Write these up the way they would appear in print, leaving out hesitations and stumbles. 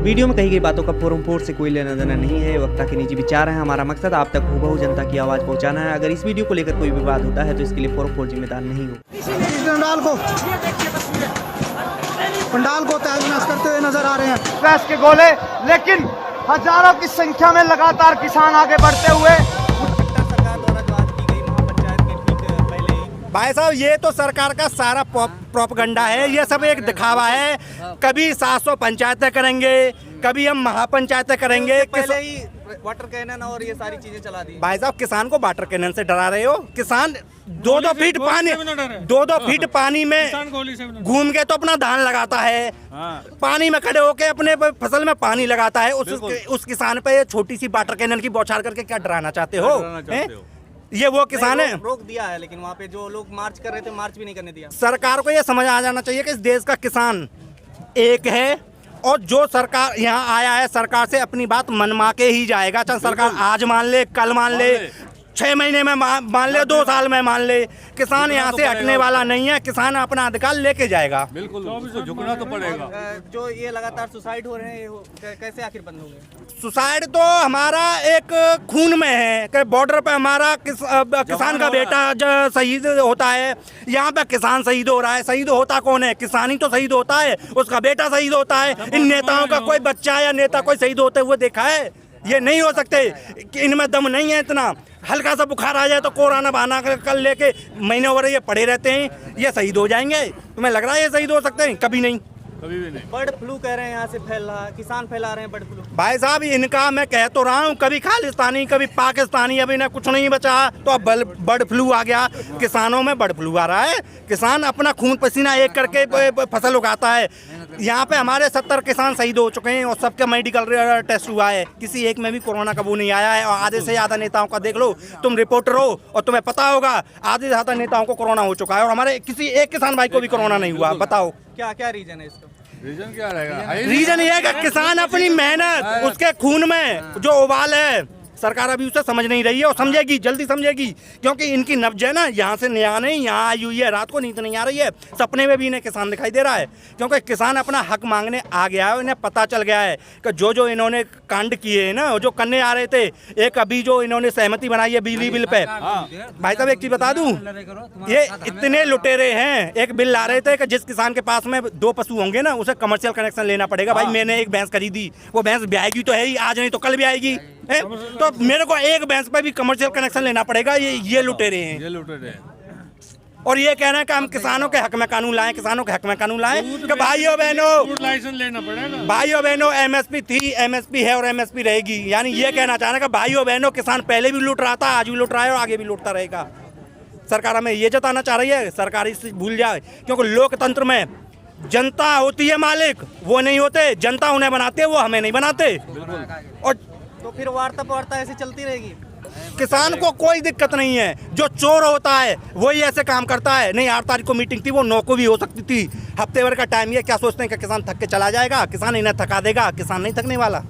Video में कही गई बातों का फोर से कोई लेना देना नहीं है, वक्ता के निजी विचार हैं। हमारा मकसद आप तक हूबहू जनता की आवाज़ पहुंचाना है। अगर इस वीडियो को लेकर कोई विवाद होता है तो इसके लिए फोर जिम्मेदार नहीं हो। पंडाल को तहस नहस करते हुए नजर आ रहे हैं गैस के गोले, लेकिन हजारों की संख्या में लगातार किसान आगे बढ़ते हुए। भाई साहब, ये तो सरकार का सारा प्रोपगंडा है, ये सब एक दिखावा है। कभी 700 पंचायतें करेंगे, कभी हम महापंचायतें करेंगे। पहले ही वाटर कैनन और ये सारी चीजें चला दी। भाई साहब, किसान को वाटर कैनन से डरा रहे हो? किसान 2-2 फीट पानी में घूम के तो अपना धान लगाता है, पानी में खड़े होके अपने फसल में पानी लगाता है। उस किसान पे छोटी सी वाटर कैनन की बौछार करके क्या डराना चाहते हो? ये वो किसान है। रोक दिया है, लेकिन वहाँ पे जो लोग मार्च कर रहे थे मार्च भी नहीं करने दिया। सरकार को ये समझ आ जाना चाहिए कि इस देश का किसान एक है, और जो सरकार यहाँ आया है सरकार से अपनी बात मनवा के ही जाएगा। चाहे सरकार आज मान ले, कल मान ले, 6 महीने में मान ले, 2 साल में मान ले, किसान यहाँ से हटने वाला नहीं है। किसान अपना अधिकार लेके जाएगा। बिल्कुल, झुकना तो पड़ेगा। जो ये लगातार सुसाइड हो रहे हैं, कैसे आखिर बंद होंगे? सुसाइड तो हमारा एक खून में है कि बॉर्डर पे हमारा किसान का बेटा शहीद होता है, यहाँ पे किसान शहीद हो रहा है। शहीद होता कौन है? किसान ही तो शहीद होता है, उसका बेटा शहीद होता है। इन नेताओं का कोई बच्चा या नेता कोई शहीद होते हुए देखा है? ये नहीं हो सकते, इनमें दम नहीं है इतना। हल्का सा बुखार आ जाए तो कोरोना बहाना कर लेके महीने भर ये पड़े रहते हैं, ये शहीद हो जाएंगे। तुम्हें लग रहा है ये शहीद हो सकते हैं? कभी नहीं, कभी भी नहीं। बर्ड फ्लू कह रहे हैं, यहाँ से फैल रहा है, किसान फैला रहे हैं बर्ड फ्लू। भाई साहब, इनका मैं कह तो रहा हूँ, कभी खालिस्तानी कभी पाकिस्तानी, अभी ना कुछ नहीं बचा तो अब बर्ड फ्लू आ गया। किसानों में बर्ड फ्लू आ रहा है। किसान अपना खून पसीना एक करके फसल उगाता है। यहाँ पे हमारे 70 किसान शहीद हो चुके हैं और सबका मेडिकल टेस्ट हुआ है, किसी एक में भी कोरोना का वो नहीं आया है। और आधे से ज़्यादा नेताओं का देख लो, तुम रिपोर्टर हो और तुम्हें पता होगा, आधे से ज़्यादा नेताओं को कोरोना हो चुका है और हमारे किसी एक किसान भाई को भी कोरोना नहीं हुआ। बताओ क्या क्या रीजन है इसका? रीजन क्या रहेगा? रीजन ये है कि किसान अपनी मेहनत, उसके खून में जो उबाल है, सरकार अभी उसे समझ नहीं रही है और समझेगी, जल्दी समझेगी, क्योंकि इनकी नब्ज है ना यहाँ से नया नहीं, यहाँ आई हुई है। रात को नींद नहीं आ रही है, सपने में भी इन्हें किसान दिखाई दे रहा है, क्योंकि किसान अपना हक मांगने आ गया है। इन्हें पता चल गया है कि जो इन्होंने कांड किए हैं ना, जो करने आ रहे थे, एक अभी जो इन्होंने सहमति बनाई है बिजली बिल पे। भाई साहब, एक चीज बता दूं, ये इतने लुटेरे हैं। एक बिल ला रहे थे कि जिस किसान के पास में 2 पशु होंगे ना, उसे कमर्शियल कनेक्शन लेना पड़ेगा। भाई मैंने एक भैंस खरीदी, वो भैंस ब्याएगी तो है ही, आज नहीं तो कल भी आएगी, तो मेरे को एक भैंस पे भी कमर्शियल कनेक्शन लेना पड़ेगा। ये लुटेरे हैं, ये लुटेरे हैं। और ये कह रहे हैं कि हम किसानों के हक में कानून लाएं, किसानों के हक में कानून लाएं। कि भाइयों बहनों, लाइसेंस लेना पड़ेगा। भाइयों बहनों, एमएसपी थी, एमएसपी है और एमएसपी रहेगी। यानी ये कहना चाह रहे हैं कि भाइयों बहनों, किसान पहले भी लूट रहा था, आज भी लूट रहा है और आगे भी लूटता रहेगा। सरकार हमें ये जताना चाह रही है, सरकार इससे भूल जाए, क्योंकि लोकतंत्र में जनता होती है मालिक, वो नहीं होते। जनता उन्हें बनाते है, वो हमें नहीं बनाते। और तो फिर वार्ता ऐसे चलती रहेगी। किसान को कोई दिक्कत नहीं है। जो चोर होता है वही ऐसे काम करता है। नहीं, 8 तारीख को मीटिंग थी, वो 9 को भी हो सकती थी। हफ्ते भर का टाइम। ये क्या सोचते हैं कि किसान थक के चला जाएगा? किसान इन्हें थका देगा, किसान नहीं थकने वाला।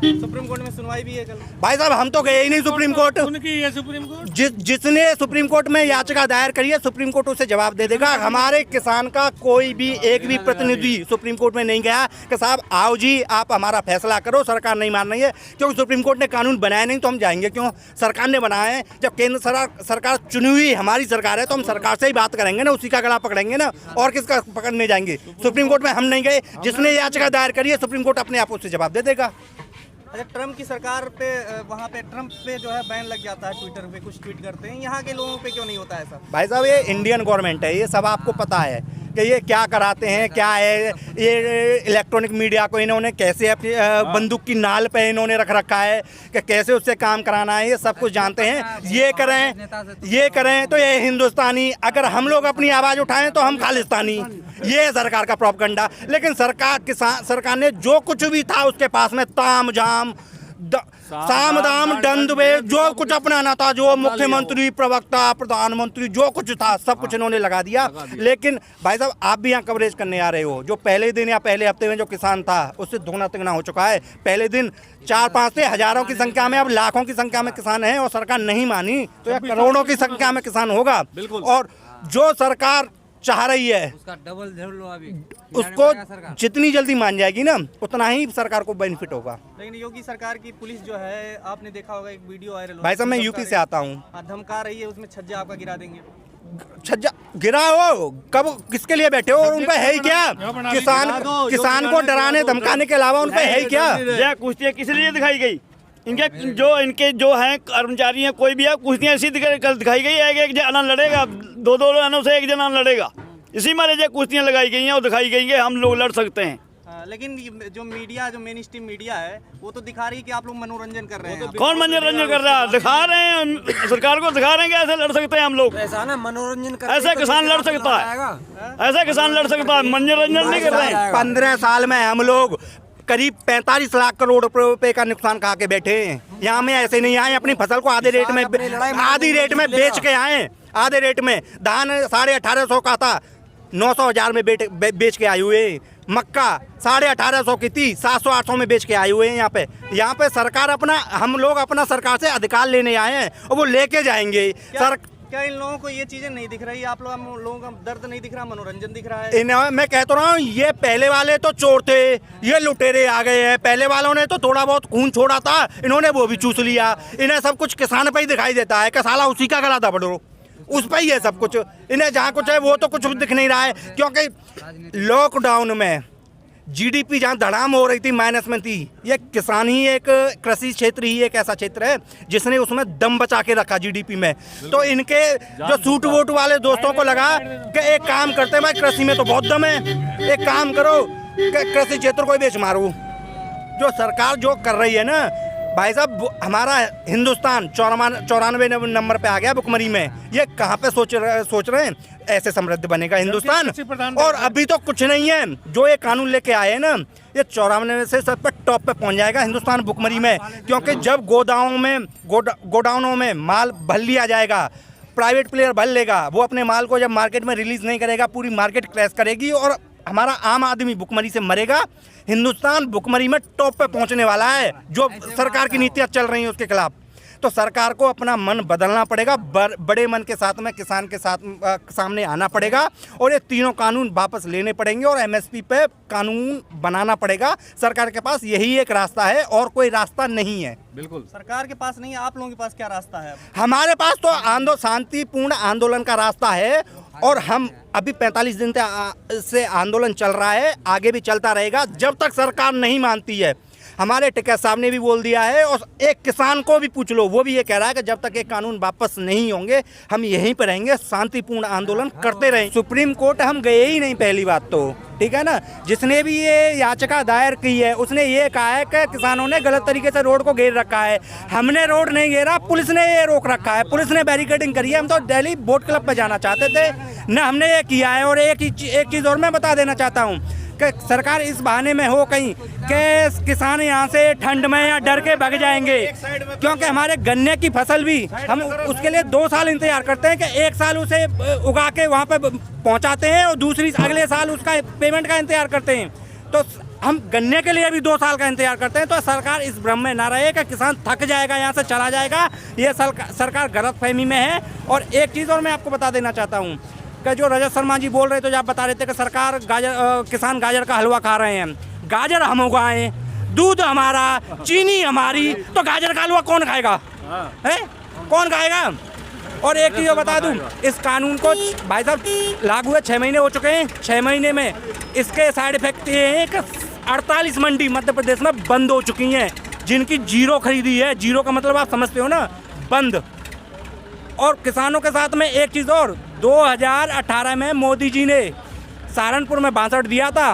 सुप्रीम कोर्ट में सुनवाई भी है कल। भाई साहब, हम तो गए ही नहीं सुप्रीम कोर्ट। उनकी है सुप्रीम कोर्ट। जिसने सुप्रीम कोर्ट में याचिका दायर करी है, सुप्रीम कोर्ट उसे जवाब दे देगा। हमारे किसान का कोई भी एक भी प्रतिनिधि सुप्रीम कोर्ट में नहीं गया कि साहब आओ जी, आप हमारा फैसला करो, सरकार नहीं मान रही है। क्योंकि सुप्रीम कोर्ट ने कानून बनाया नहीं तो हम जाएंगे क्यों? सरकार ने बनाया है। जब केंद्र सरकार चुनी हुई हमारी सरकार है तो हम सरकार से ही बात करेंगे ना, उसी का गला पकड़ेंगे ना, और किसका पकड़ने जाएंगे? सुप्रीम कोर्ट में हम नहीं गए। जिसने याचिका दायर करी है, सुप्रीम कोर्ट अपने आप उससे जवाब दे देगा। अच्छा, ट्रम्प की सरकार पे, वहाँ पे ट्रम्प पे जो है बैन लग जाता है, ट्विटर पे कुछ ट्वीट करते हैं, यहाँ के लोगों पे क्यों नहीं होता ऐसा? भाई साहब, ये इंडियन गवर्नमेंट है, ये सब आपको पता है कि ये क्या कराते हैं, क्या है। ये इलेक्ट्रॉनिक मीडिया को इन्होंने कैसे अपनी बंदूक की नाल पे इन्होंने रख रखा है कि कैसे उससे काम कराना है, ये सब कुछ जानते हैं। ये करें तो ये हिंदुस्तानी, अगर हम लोग अपनी आवाज़ उठाएं तो हम खालिस्तानी। ये सरकार का प्रोपगंडा। लेकिन सरकार ने जो कुछ भी था उसके पास में ताम झाम साम दाम दंडवे जो कुछ अपनाना था, जो मुख्यमंत्री, प्रवक्ता, प्रधानमंत्री, जो कुछ था सब कुछ इन्होंने लगा दिया। लेकिन भाई साहब, आप भी यहाँ कवरेज करने आ रहे हो। जो पहले दिन या पहले हफ्ते में जो किसान था उससे दोगुना तिगुना हो चुका है। पहले दिन 4-5 से हजारों की संख्या में, अब लाखों की संख्या में किसान हैं, और सरकार नहीं मानी तो यह करोड़ों की संख्या में किसान होगा। और जो सरकार चाह रही है उसका डबल धर लो अभी, उसको जितनी जल्दी मान जाएगी ना उतना ही सरकार को बेनिफिट होगा। लेकिन योगी सरकार की पुलिस जो है, आपने देखा होगा एक वीडियो वायरल भाई साहब मैं यूपी से आता हूँ। धमका रही है, उसमें छज्जा आपका गिरा देंगे। छज्जा गिरा हो कब, किसके लिए बैठे हो, और उन पे है ही क्या? किसान को डराने धमकाने के अलावा उन पे है ही क्या? यह कुश्तियाँ किस लिए दिखाई गई? इनके जो हैं कर्मचारी हैं, कोई भी है, कुश्तियाँ ऐसी दिखाई गई है कि एक जना लड़ेगा, दो जनों से एक जना लड़ेगा, इसी मारे जो कुश्तियाँ लगाई गई हैं और दिखाई गई है हम लोग लड़ सकते हैं। लेकिन जो मीडिया, जो मेन स्ट्रीम मीडिया है, वो तो दिखा रही है कि आप लोग मनोरंजन कर रहे हैं। कौन मनोरंजन कर रहा है? दिखा रहे हैं, सरकार को दिखा रहे हैं कि ऐसे लड़ सकते हैं हम लोग। ऐसा ना मनोरंजन कर, ऐसे किसान लड़ सकता है, ऐसे किसान लड़ सकता है, मनोरंजन नहीं कर रहे हैं। 15 साल में हम लोग करीब 45 लाख करोड़ रुपए का नुकसान खा के बैठे हैं। यहाँ में ऐसे नहीं आए, अपनी फसल को आधे रेट में बेच के आए। आधे रेट में धान 1850 का था, 900,000 में बेच के आए हुए। मक्का 1850 की थी, 700-800 में बेच के आए हुए हैं। यहाँ पे सरकार हम लोग अपना सरकार से अधिकार लेने आए हैं और वो लेके जाएंगे। क्या इन लोगों को ये चीजें नहीं दिख रही? आप लोगों का दर्द नहीं दिख रहा, मनोरंजन दिख रहा है? मैं कहता रहा हूँ, ये पहले वाले तो चोर थे, ये लुटेरे आ गए हैं। पहले वालों ने तो थोड़ा बहुत खून छोड़ा था, इन्होंने वो भी चूस लिया। इन्हें सब कुछ किसान पे ही दिखाई देता है कि साला उसी का गला दबड़ो, उस पर ही है सब कुछ। इन्हें जहाँ कुछ है वो तो कुछ दिख नहीं रहा है, क्योंकि लॉकडाउन में जीडीपी जहाँ धड़ाम हो रही थी, माइनस में थी। ये किसान ही, एक कृषि क्षेत्र ही एक ऐसा क्षेत्र है जिसने उसमें दम बचा के रखा जीडीपी में। तो इनके जो सूट वोट वाले दोस्तों को लगा कि एक काम करते हैं भाई, कृषि में तो बहुत दम है, एक काम करो कि कृषि क्षेत्र को ही बेच मारो। जो सरकार जो कर रही है ना भाई साहब, हमारा हिंदुस्तान 94 नंबर पे आ गया भुखमरी में। ये कहाँ पे सोच रहे हैं ऐसे समृद्ध बनेगा हिंदुस्तान? और अभी तो कुछ नहीं है। जो ये कानून लेके आए हैं ना, ये 94 से सब पे टॉप पे पहुंच जाएगा हिंदुस्तान भुखमरी में। क्योंकि जब गोडाउनों में माल भर लिया जाएगा, प्राइवेट प्लेयर भर लेगा, वो अपने माल को जब मार्केट में रिलीज नहीं करेगा, पूरी मार्केट क्रैश करेगी और हमारा आम आदमी भुखमरी से मरेगा। हिंदुस्तान भुखमरी में टॉप पे पहुंचने वाला है, जो सरकार की नीतियां चल रही हैं उसके खिलाफ। तो सरकार को अपना मन बदलना पड़ेगा, बड़े मन के साथ में किसान के सामने आना पड़ेगा और ये तीनों कानून वापस लेने पड़ेंगे और एमएसपी पे कानून बनाना पड़ेगा। सरकार के पास यही एक रास्ता है और कोई रास्ता नहीं है। बिल्कुल सरकार के पास नहीं, आप लोगों के पास क्या रास्ता है? हमारे पास तो शांतिपूर्ण आंदोलन का रास्ता है और हम अभी 45 दिन से आंदोलन चल रहा है, आगे भी चलता रहेगा जब तक सरकार नहीं मानती है। हमारे टिकैत साहब ने भी बोल दिया है और एक किसान को भी पूछ लो, वो भी ये कह रहा है कि जब तक ये कानून वापस नहीं होंगे हम यहीं पर रहेंगे, शांतिपूर्ण आंदोलन करते रहेंगे। सुप्रीम कोर्ट हम गए ही नहीं, पहली बात तो, ठीक है ना। जिसने भी ये याचिका दायर की है उसने ये कहा है कि किसानों ने गलत तरीके से रोड को घेर रखा है। हमने रोड नहीं घेरा, पुलिस ने ये रोक रखा है, पुलिस ने बैरिकेडिंग करी है। हम तो दिल्ली बोट क्लब पे जाना चाहते थे ना, हमने ये किया है। और एक चीज़ और मैं बता देना चाहता हूँ कि सरकार इस बहाने में हो कहीं कि किसान यहाँ से ठंड में या डर के भाग जाएंगे, क्योंकि हमारे गन्ने की फसल भी हम उसके लिए 2 साल इंतजार करते हैं कि एक साल उसे उगा के वहाँ पे पहुँचाते हैं और अगले साल उसका पेमेंट का इंतजार करते हैं। तो हम गन्ने के लिए भी 2 साल का इंतजार करते हैं। तो सरकार इस भ्रम में ना रहे कि किसान थक जाएगा, यहाँ से चला जाएगा। ये सरकार गलतफहमी में है। और एक चीज़ और मैं आपको बता देना चाहता हूँ कि जो रजत शर्मा जी बोल रहे थे, जो आप बता रहे थे कि सरकार किसान गाजर का हलवा खा रहे हैं। गाजर हम उगाएं, दूध हमारा, चीनी हमारी, तो गाजर का हलवा कौन खाएगा? है कौन खाएगा? और एक चीज़ बता दूं, इस कानून को भाई साहब लागू हुए 6 महीने हो चुके हैं। 6 महीने में इसके साइड इफेक्ट ये हैं कि 48 मंडी मध्य प्रदेश में बंद हो चुकी हैं, जिनकी जीरो खरीदी है। जीरो का मतलब आप समझते हो ना, बंद। और किसानों के साथ में एक चीज़ और, 2018 में मोदी जी ने सहारनपुर में 62 दिया था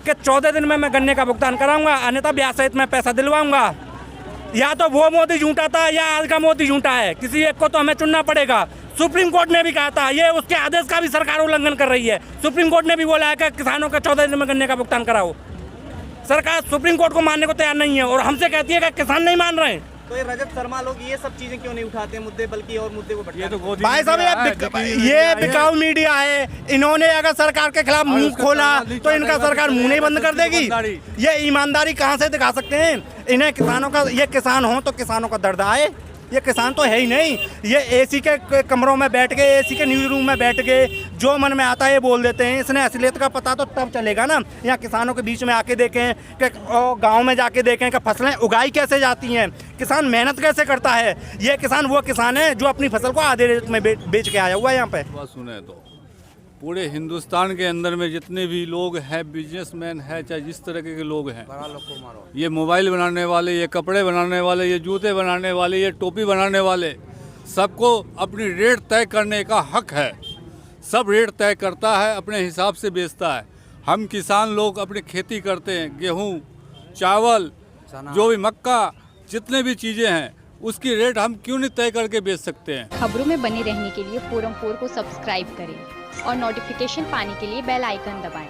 कि 14 दिन में मैं गन्ने का भुगतान कराऊंगा, अन्यथा ब्याज सहित मैं पैसा दिलवाऊंगा। या तो वो मोदी झूठा था या आज का मोदी झूठा है, किसी एक को तो हमें चुनना पड़ेगा। सुप्रीम कोर्ट ने भी कहा था, ये उसके आदेश का भी सरकार उल्लंघन कर रही है। सुप्रीम कोर्ट ने भी बोला है कि किसानों का 14 दिन में गन्ने का भुगतान कराओ। सरकार सुप्रीम कोर्ट को मानने को तैयार नहीं है और हमसे कहती है कि किसान नहीं मान रहे हैं। तो ये रजत शर्मा लोग ये सब चीजें क्यों नहीं उठाते मुद्दे, बल्कि और मुद्दे को भटकाते हैं? भाई साहब ये बिकाऊ मीडिया है। इन्होंने अगर सरकार के खिलाफ मुंह खोला तो इनका सरकार मुंह नहीं बंद कर देगी। ये ईमानदारी कहाँ से दिखा सकते हैं? इन्हें किसानों का, ये किसान हो तो किसानों का दर्द आए, ये किसान तो है ही नहीं। ये एसी के कमरों में बैठ के, एसी के न्यूज़ रूम में बैठ के जो मन में आता है ये बोल देते हैं। इसने असलियत का पता तो तब चलेगा ना, यहाँ किसानों के बीच में आके देखें कि गांव में जाके देखें कि फसलें उगाई कैसे जाती हैं, किसान मेहनत कैसे करता है। ये किसान वो किसान है जो अपनी फसल को आधे रेट में बेच के आया हुआ है यहाँ पे। बात सुने तो पूरे हिंदुस्तान के अंदर में जितने भी लोग हैं, बिजनेसमैन है, चाहे जिस तरह के लोग हैं, ये मोबाइल बनाने वाले, ये कपड़े बनाने वाले, ये जूते बनाने वाले, ये टोपी बनाने वाले, सबको अपनी रेट तय करने का हक है। सब रेट तय करता है, अपने हिसाब से बेचता है। हम किसान लोग अपनी खेती करते हैं, गेहूँ, चावल, जो भी मक्का, जितने भी चीज़ें हैं उसकी रेट हम क्यों नहीं तय करके बेच सकते हैं। खबरों में बने रहने के लिए फोरम 4 को सब्सक्राइब करें और नोटिफिकेशन पाने के लिए बेल आइकन दबाएं।